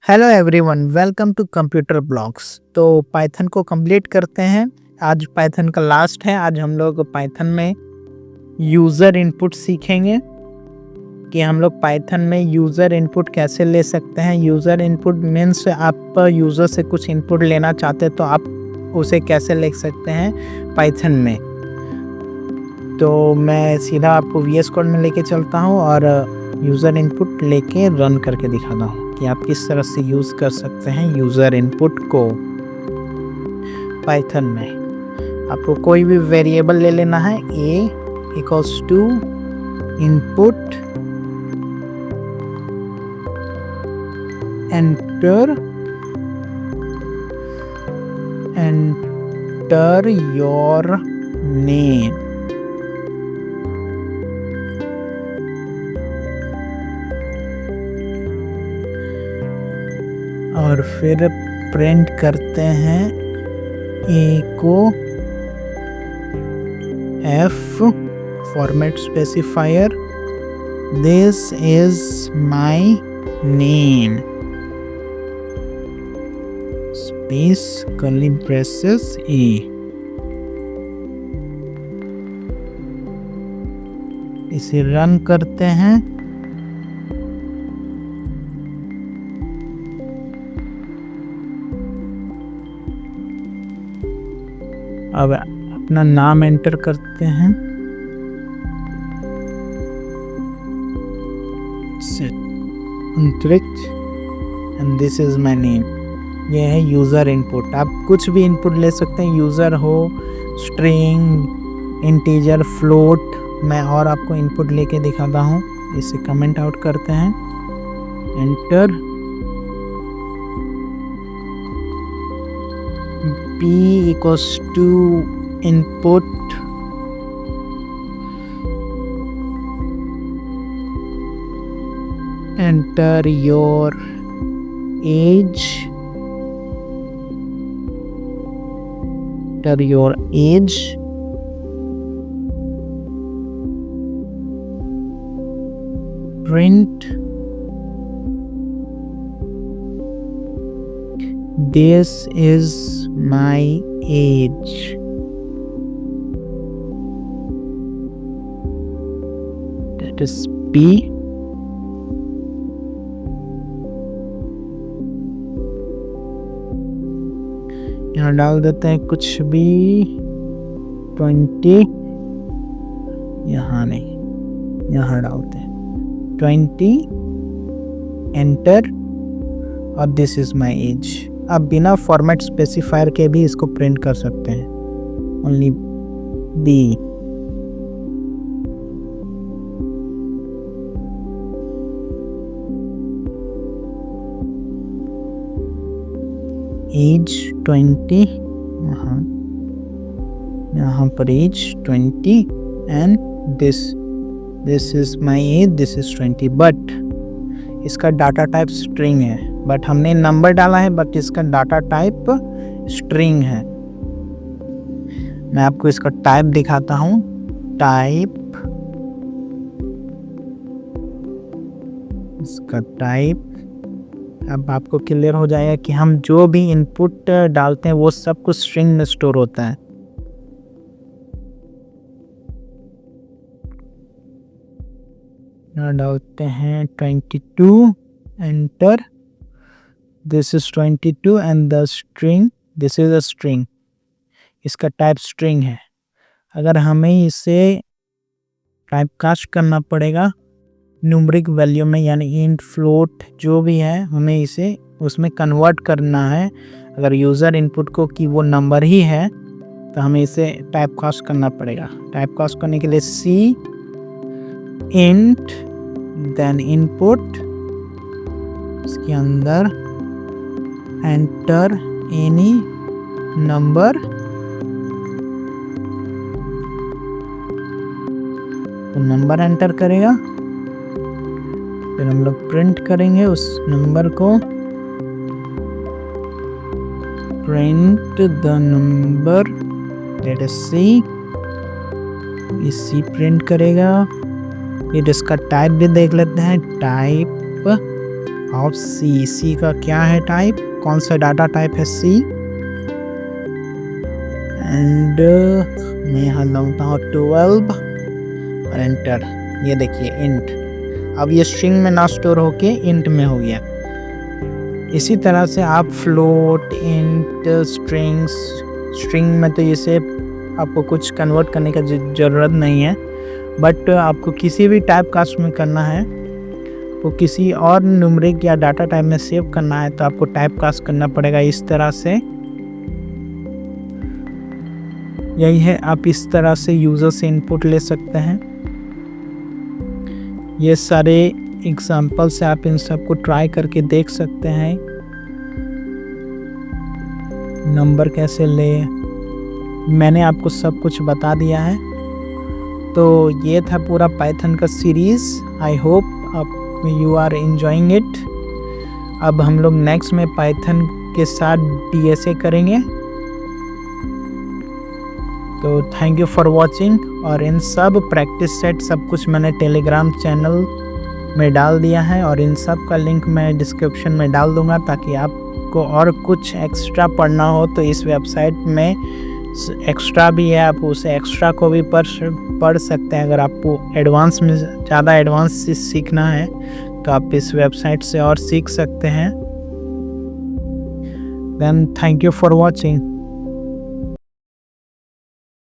Hello everyone, welcome to computer blogs. तो Python को complete करते हैं। आज पाइथन का लास्ट है। आज हम लोग पाइथन में यूज़र इनपुट सीखेंगे कि हम लोग पाइथन में यूज़र इनपुट कैसे ले सकते हैं। यूज़र इनपुट मीन्स आप यूज़र से कुछ इनपुट लेना चाहते हैं तो आप उसे कैसे ले सकते हैं पाइथन में। तो मैं सीधा आपको VS कोड में लेके चलता हूँ और यूज़र इनपुट लेके रन करके दिखाता हूँ कि आप किस तरह से यूज़ कर सकते हैं यूज़र इनपुट को पाइथन में। आपको कोई भी वेरिएबल ले लेना है। a equals to input enter your name और फिर प्रिंट करते हैं a को f format specifier this is my name space curly braces a। इसे रन करते हैं। अब अपना नाम एंटर करते हैं। And this is my name. ये है यूज़र इनपुट। आप कुछ भी इनपुट ले सकते हैं, यूज़र हो, स्ट्रिंग, इंटीजर, फ्लोट। मैं और आपको इनपुट लेके दिखाता हूँ। इसे कमेंट आउट करते हैं, enter. p equals to input enter your age print this is my age। That is p। यहाँ डाल देते हैं कुछ भी 20। यहाँ नहीं, यहाँ डालते हैं 20 एंटर और दिस इज माई एज। आप बिना फॉर्मेट स्पेसिफायर के भी इसको प्रिंट कर सकते हैं। Only b। एज 20, यहाँ पर age 20 and this is my age, this is 20। But इसका डाटा टाइप स्ट्रिंग है। बट हमने नंबर डाला है, बट इसका डाटा टाइप स्ट्रिंग है। मैं आपको इसका टाइप दिखाता हूँ। इसका टाइप अब आपको क्लियर हो जाएगा कि हम जो भी इनपुट डालते हैं वो सब कुछ स्ट्रिंग में स्टोर होता है। यहाँ डालते हैं 22 enter. This is 22 and the string, this is a string. इसका टाइप स्ट्रिंग है। अगर हमें इसे टाइप कास्ट करना पड़ेगा न्यूमरिक वैल्यू में, यानी इंट, फ्लोट जो भी है, हमें इसे उसमें कन्वर्ट करना है। अगर यूज़र इनपुट को कि वो नंबर ही है तो हमें इसे टाइप कास्ट करना पड़ेगा। टाइप कास्ट करने के लिए c इंट देन इनपुट, इसके अंदर एंटर एनी नंबर, तो नंबर एंटर करेगा। फिर हम लोग प्रिंट करेंगे उस नंबर को। Print the number, let us see. इसी प्रिंट करेगा। फिर इसका टाइप भी देख लेते हैं। टाइप ऑफ सी। सी का क्या है टाइप, कौन सा डाटा टाइप है सी। एंड मैं यहाँ डालता हूँ 12 और एंटर। ये देखिए इंट, अब ये स्ट्रिंग में ना स्टोर होके इंट में हो गया। इसी तरह से आप फ्लोट, इंट, स्ट्रिंग में तो इसे आपको कुछ कन्वर्ट करने का ज़रूरत नहीं है, बट आपको किसी भी टाइप कास्ट में करना है, तो किसी और न्यूमेरिक या डाटा टाइप में सेव करना है तो आपको टाइप कास्ट करना पड़ेगा इस तरह से। यही है, आप इस तरह से यूज़र से इनपुट ले सकते हैं। ये सारे एग्जाम्पल से आप इन सबको ट्राई करके देख सकते हैं। नंबर कैसे ले, मैंने आपको सब कुछ बता दिया है। तो ये था पूरा पाइथन का सीरीज़। आई होप आप यू आर एंजॉइंग इट। अब हम लोग नेक्स्ट में पाइथन के साथ DSA करेंगे। तो थैंक यू फॉर वॉचिंग। और इन सब प्रैक्टिस सेट सब कुछ मैंने टेलीग्राम चैनल में डाल दिया है, और इन सब का लिंक मैं डिस्क्रिप्शन में डाल दूंगा, ताकि आपको और कुछ एक्स्ट्रा पढ़ना हो तो इस वेबसाइट में एक्स्ट्रा भी है, आप उसे एक्स्ट्रा को भी पढ़ सकते हैं। अगर आपको एडवांस में ज़्यादा एडवांस सीखना है तो आप इस वेबसाइट से और सीख सकते हैं। Then thank you for watching.